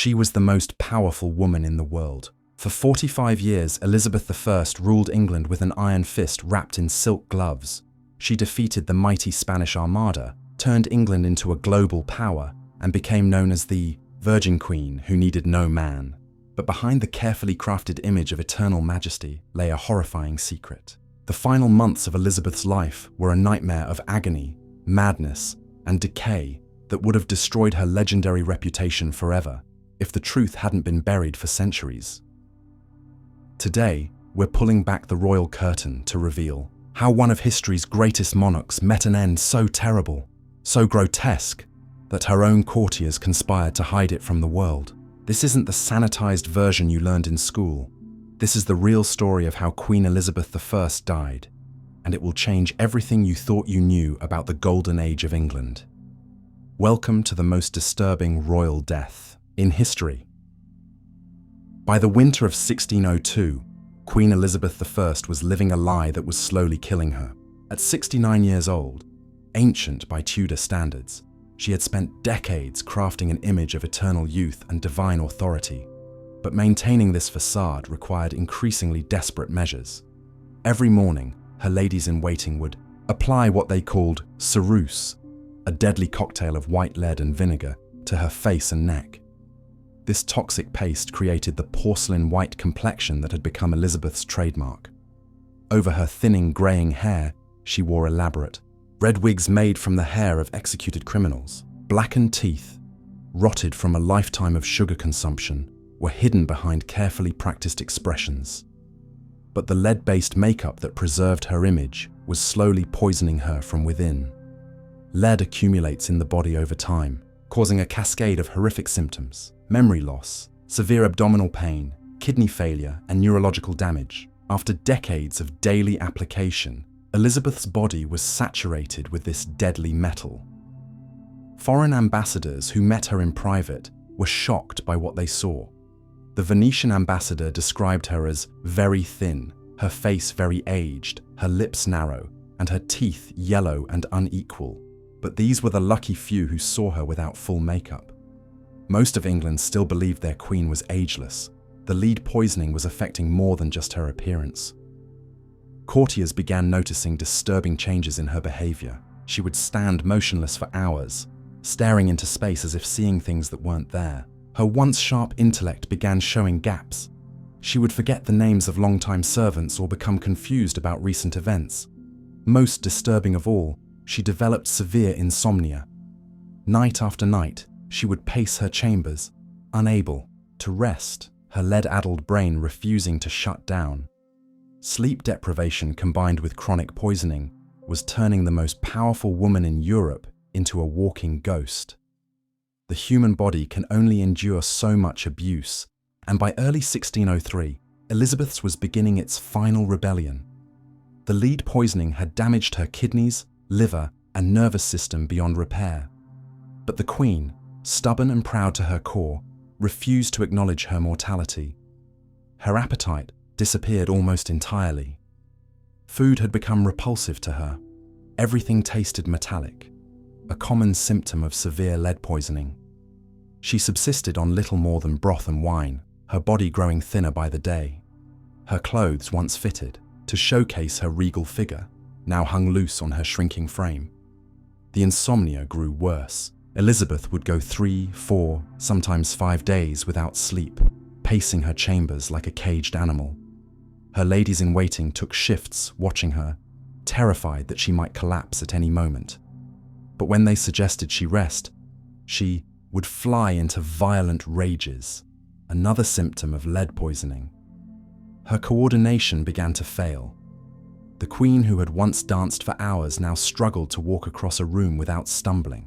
She was the most powerful woman in the world. For 45 years, Elizabeth I ruled England with an iron fist wrapped in silk gloves. She defeated the mighty Spanish Armada, turned England into a global power, and became known as the Virgin Queen who needed no man. But behind the carefully crafted image of eternal majesty lay a horrifying secret. The final months of Elizabeth's life were a nightmare of agony, madness, and decay that would have destroyed her legendary reputation forever if the truth hadn't been buried for centuries. Today, we're pulling back the royal curtain to reveal how one of history's greatest monarchs met an end so terrible, so grotesque, that her own courtiers conspired to hide it from the world. This isn't the sanitized version you learned in school. This is the real story of how Queen Elizabeth I died, and it will change everything you thought you knew about the golden age of England. Welcome to the most disturbing royal death in history. By the winter of 1602, Queen Elizabeth I was living a lie that was slowly killing her. At 69 years old, ancient by Tudor standards, she had spent decades crafting an image of eternal youth and divine authority. But maintaining this facade required increasingly desperate measures. Every morning, her ladies-in-waiting would apply what they called ceruse, a deadly cocktail of white lead and vinegar, to her face and neck. This toxic paste created the porcelain white complexion that had become Elizabeth's trademark. Over her thinning, greying hair, she wore elaborate red wigs made from the hair of executed criminals. Blackened teeth, rotted from a lifetime of sugar consumption, were hidden behind carefully practiced expressions. But the lead-based makeup that preserved her image was slowly poisoning her from within. Lead accumulates in the body over time, causing a cascade of horrific symptoms: memory loss, severe abdominal pain, kidney failure, and neurological damage. After decades of daily application, Elizabeth's body was saturated with this deadly metal. Foreign ambassadors who met her in private were shocked by what they saw. The Venetian ambassador described her as very thin, her face very aged, her lips narrow, and her teeth yellow and unequal. But these were the lucky few who saw her without full makeup. Most of England still believed their queen was ageless. The lead poisoning was affecting more than just her appearance. Courtiers began noticing disturbing changes in her behavior. She would stand motionless for hours, staring into space as if seeing things that weren't there. Her once sharp intellect began showing gaps. She would forget the names of longtime servants or become confused about recent events. Most disturbing of all, she developed severe insomnia. Night after night, she would pace her chambers, unable to rest, her lead-addled brain refusing to shut down. Sleep deprivation combined with chronic poisoning was turning the most powerful woman in Europe into a walking ghost. The human body can only endure so much abuse, and by early 1603, Elizabeth's was beginning its final rebellion. The lead poisoning had damaged her kidneys, liver, and nervous system beyond repair. But the Queen, stubborn and proud to her core, refused to acknowledge her mortality. Her appetite disappeared almost entirely. Food had become repulsive to her. Everything tasted metallic, a common symptom of severe lead poisoning. She subsisted on little more than broth and wine, her body growing thinner by the day. Her clothes, once fitted to showcase her regal figure, now hung loose on her shrinking frame. The insomnia grew worse. Elizabeth would go 3, 4, sometimes 5 days without sleep, pacing her chambers like a caged animal. Her ladies-in-waiting took shifts watching her, terrified that she might collapse at any moment. But when they suggested she rest, she would fly into violent rages, another symptom of lead poisoning. Her coordination began to fail. The Queen, who had once danced for hours, now struggled to walk across a room without stumbling.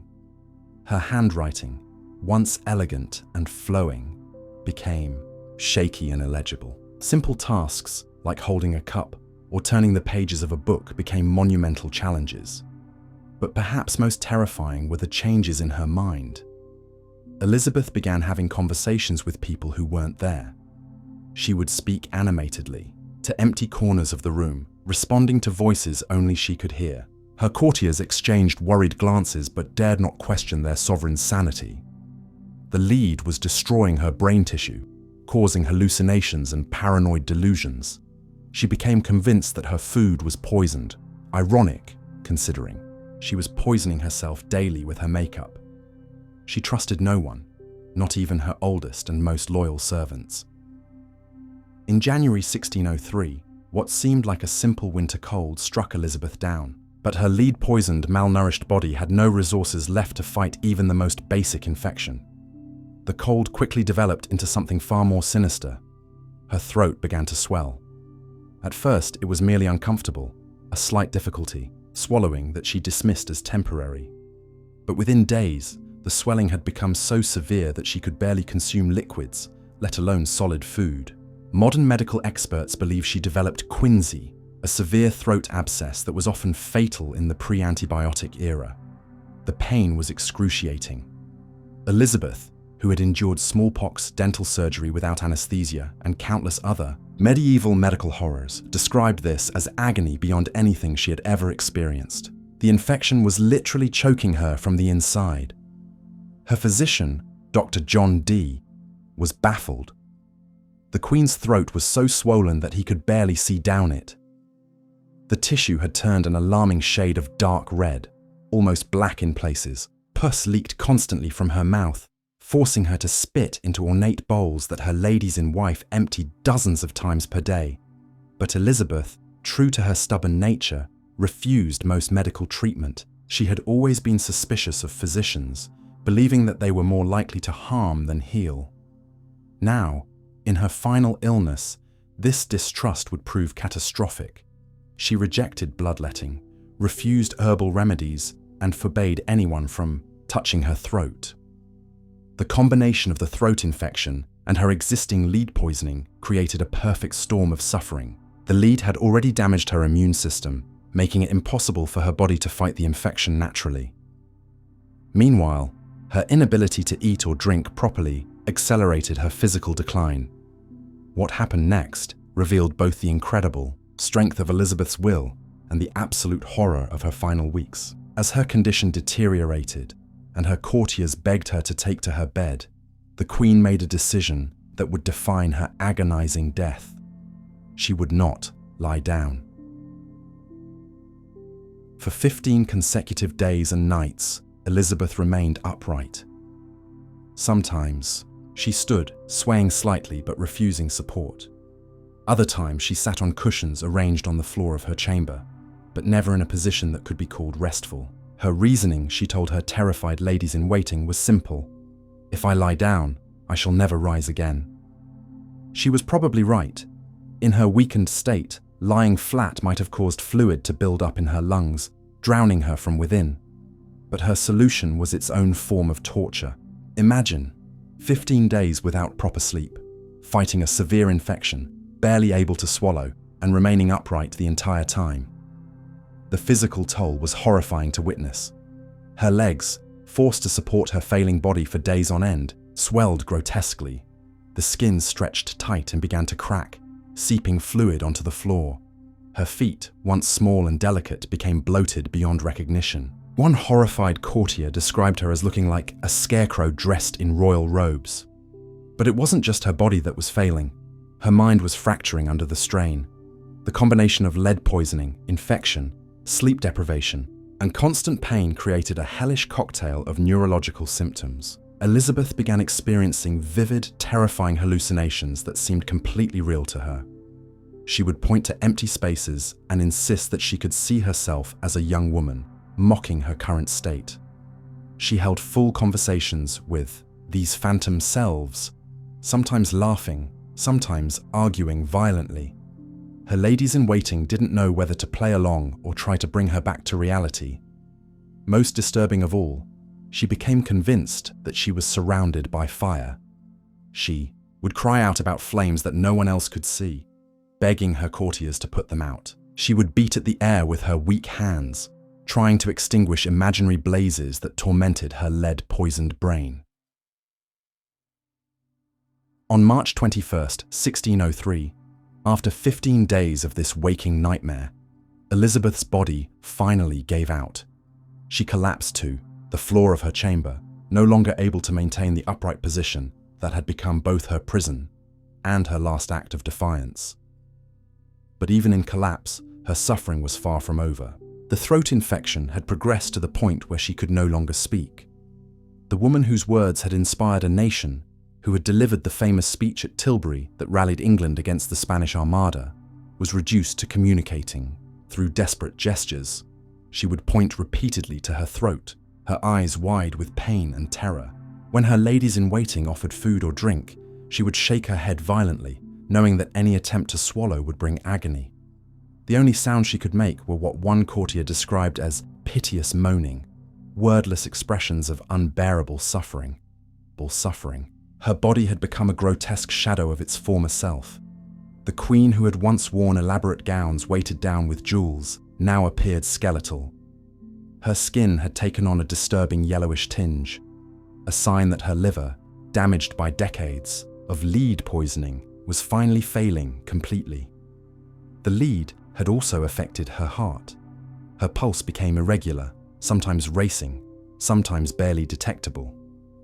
Her handwriting, once elegant and flowing, became shaky and illegible. Simple tasks, like holding a cup or turning the pages of a book, became monumental challenges. But perhaps most terrifying were the changes in her mind. Elizabeth began having conversations with people who weren't there. She would speak animatedly, to empty corners of the room, responding to voices only she could hear. Her courtiers exchanged worried glances but dared not question their sovereign's sanity. The lead was destroying her brain tissue, causing hallucinations and paranoid delusions. She became convinced that her food was poisoned, ironic, considering she was poisoning herself daily with her makeup. She trusted no one, not even her oldest and most loyal servants. In January 1603, what seemed like a simple winter cold struck Elizabeth down, but her lead-poisoned, malnourished body had no resources left to fight even the most basic infection. The cold quickly developed into something far more sinister. Her throat began to swell. At first, it was merely uncomfortable, a slight difficulty, swallowing that she dismissed as temporary. But within days, the swelling had become so severe that she could barely consume liquids, let alone solid food. Modern medical experts believe she developed quinsy, a severe throat abscess that was often fatal in the pre-antibiotic era. The pain was excruciating. Elizabeth, who had endured smallpox, dental surgery without anesthesia, and countless other medieval medical horrors, described this as agony beyond anything she had ever experienced. The infection was literally choking her from the inside. Her physician, Dr. John D., was baffled. The Queen's throat was so swollen that he could barely see down it. The tissue had turned an alarming shade of dark red, almost black in places. Pus leaked constantly from her mouth, forcing her to spit into ornate bowls that her ladies-in-wife emptied dozens of times per day. But Elizabeth, true to her stubborn nature, refused most medical treatment. She had always been suspicious of physicians, believing that they were more likely to harm than heal. Now, in her final illness, this distrust would prove catastrophic. She rejected bloodletting, refused herbal remedies, and forbade anyone from touching her throat. The combination of the throat infection and her existing lead poisoning created a perfect storm of suffering. The lead had already damaged her immune system, making it impossible for her body to fight the infection naturally. Meanwhile, her inability to eat or drink properly accelerated her physical decline. What happened next revealed both the incredible strength of Elizabeth's will and the absolute horror of her final weeks. As her condition deteriorated and her courtiers begged her to take to her bed, the Queen made a decision that would define her agonizing death. She would not lie down. For 15 consecutive days and nights, Elizabeth remained upright. Sometimes, she stood, swaying slightly but refusing support. Other times, she sat on cushions arranged on the floor of her chamber, but never in a position that could be called restful. Her reasoning, she told her terrified ladies-in-waiting, was simple. If I lie down, I shall never rise again. She was probably right. In her weakened state, lying flat might have caused fluid to build up in her lungs, drowning her from within. But her solution was its own form of torture. Imagine 15 days without proper sleep, fighting a severe infection, barely able to swallow, and remaining upright the entire time. The physical toll was horrifying to witness. Her legs, forced to support her failing body for days on end, swelled grotesquely. The skin stretched tight and began to crack, seeping fluid onto the floor. Her feet, once small and delicate, became bloated beyond recognition. One horrified courtier described her as looking like a scarecrow dressed in royal robes. But it wasn't just her body that was failing. Her mind was fracturing under the strain. The combination of lead poisoning, infection, sleep deprivation, and constant pain created a hellish cocktail of neurological symptoms. Elizabeth began experiencing vivid, terrifying hallucinations that seemed completely real to her. She would point to empty spaces and insist that she could see herself as a young woman, mocking her current state. She held full conversations with these phantom selves, sometimes laughing, sometimes arguing violently. Her ladies-in-waiting didn't know whether to play along or try to bring her back to reality. Most disturbing of all, she became convinced that she was surrounded by fire. She would cry out about flames that no one else could see, begging her courtiers to put them out. She would beat at the air with her weak hands, trying to extinguish imaginary blazes that tormented her lead-poisoned brain. On March 21st, 1603, after 15 days of this waking nightmare, Elizabeth's body finally gave out. She collapsed to the floor of her chamber, no longer able to maintain the upright position that had become both her prison and her last act of defiance. But even in collapse, her suffering was far from over. The throat infection had progressed to the point where she could no longer speak. The woman whose words had inspired a nation, who had delivered the famous speech at Tilbury that rallied England against the Spanish Armada, was reduced to communicating through desperate gestures. She would point repeatedly to her throat, her eyes wide with pain and terror. When her ladies-in-waiting offered food or drink, she would shake her head violently, knowing that any attempt to swallow would bring agony. The only sounds she could make were what one courtier described as piteous moaning, wordless expressions of unbearable suffering. Her body had become a grotesque shadow of its former self. The queen who had once worn elaborate gowns weighted down with jewels now appeared skeletal. Her skin had taken on a disturbing yellowish tinge, a sign that her liver, damaged by decades of lead poisoning, was finally failing completely. The lead had also affected her heart. Her pulse became irregular, sometimes racing, sometimes barely detectable.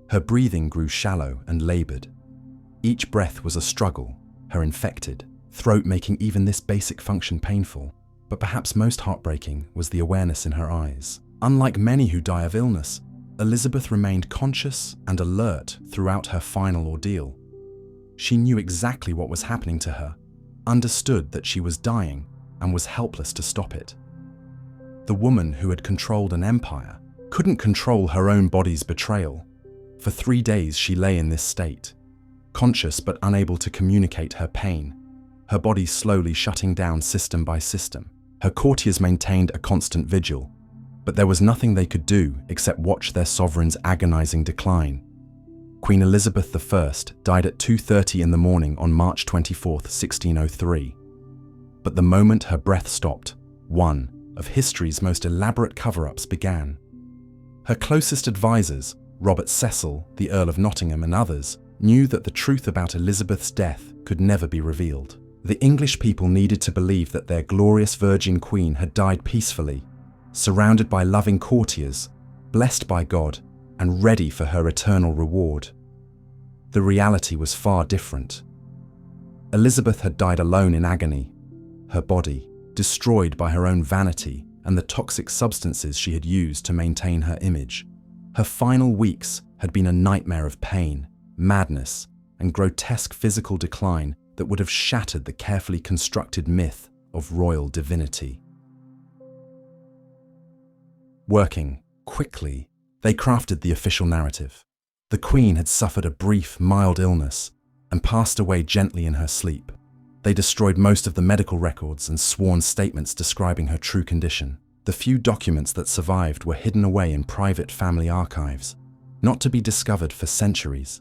Her breathing grew shallow and labored. Each breath was a struggle, her infected throat making even this basic function painful. But perhaps most heartbreaking was the awareness in her eyes. Unlike many who die of illness, Elizabeth remained conscious and alert throughout her final ordeal. She knew exactly what was happening to her, understood that she was dying, and was helpless to stop it. The woman who had controlled an empire couldn't control her own body's betrayal. For 3 days she lay in this state, conscious but unable to communicate her pain, her body slowly shutting down system by system. Her courtiers maintained a constant vigil, but there was nothing they could do except watch their sovereign's agonizing decline. Queen Elizabeth I died at 2:30 in the morning on March 24, 1603. But the moment her breath stopped, one of history's most elaborate cover-ups began. Her closest advisors, Robert Cecil, the Earl of Nottingham, and others, knew that the truth about Elizabeth's death could never be revealed. The English people needed to believe that their glorious virgin queen had died peacefully, surrounded by loving courtiers, blessed by God, and ready for her eternal reward. The reality was far different. Elizabeth had died alone in agony, her body destroyed by her own vanity and the toxic substances she had used to maintain her image. Her final weeks had been a nightmare of pain, madness, and grotesque physical decline that would have shattered the carefully constructed myth of royal divinity. Working quickly, they crafted the official narrative. The Queen had suffered a brief, mild illness and passed away gently in her sleep. They destroyed most of the medical records and sworn statements describing her true condition. The few documents that survived were hidden away in private family archives, not to be discovered for centuries.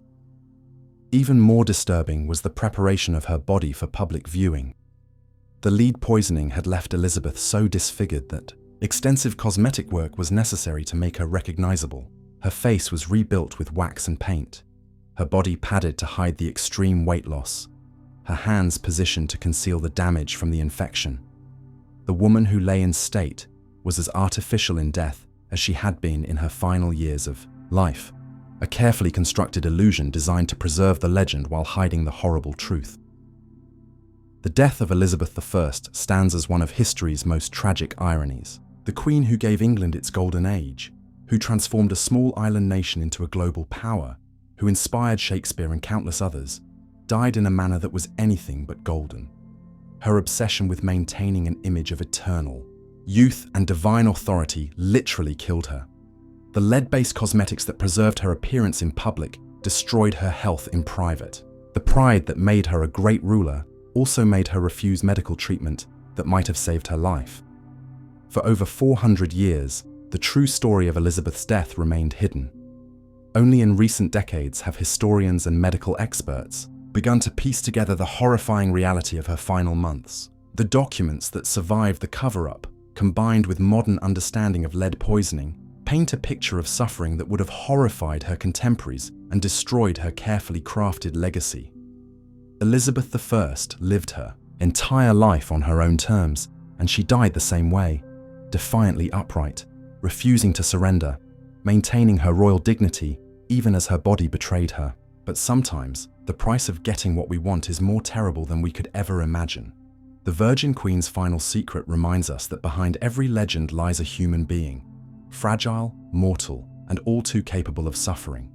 Even more disturbing was the preparation of her body for public viewing. The lead poisoning had left Elizabeth so disfigured that extensive cosmetic work was necessary to make her recognizable. Her face was rebuilt with wax and paint, her body padded to hide the extreme weight loss, her hands positioned to conceal the damage from the infection. The woman who lay in state was as artificial in death as she had been in her final years of life, a carefully constructed illusion designed to preserve the legend while hiding the horrible truth. The death of Elizabeth I stands as one of history's most tragic ironies. The Queen who gave England its golden age, who transformed a small island nation into a global power, who inspired Shakespeare and countless others, died in a manner that was anything but golden. Her obsession with maintaining an image of eternal youth and divine authority literally killed her. The lead-based cosmetics that preserved her appearance in public destroyed her health in private. The pride that made her a great ruler also made her refuse medical treatment that might have saved her life. For over 400 years, the true story of Elizabeth's death remained hidden. Only in recent decades have historians and medical experts begun to piece together the horrifying reality of her final months. The documents that survived the cover-up, combined with modern understanding of lead poisoning, paint a picture of suffering that would have horrified her contemporaries and destroyed her carefully crafted legacy. Elizabeth I lived her entire life on her own terms, and she died the same way, defiantly upright, refusing to surrender, maintaining her royal dignity even as her body betrayed her. But sometimes, the price of getting what we want is more terrible than we could ever imagine. The Virgin Queen's final secret reminds us that behind every legend lies a human being, fragile, mortal, and all too capable of suffering.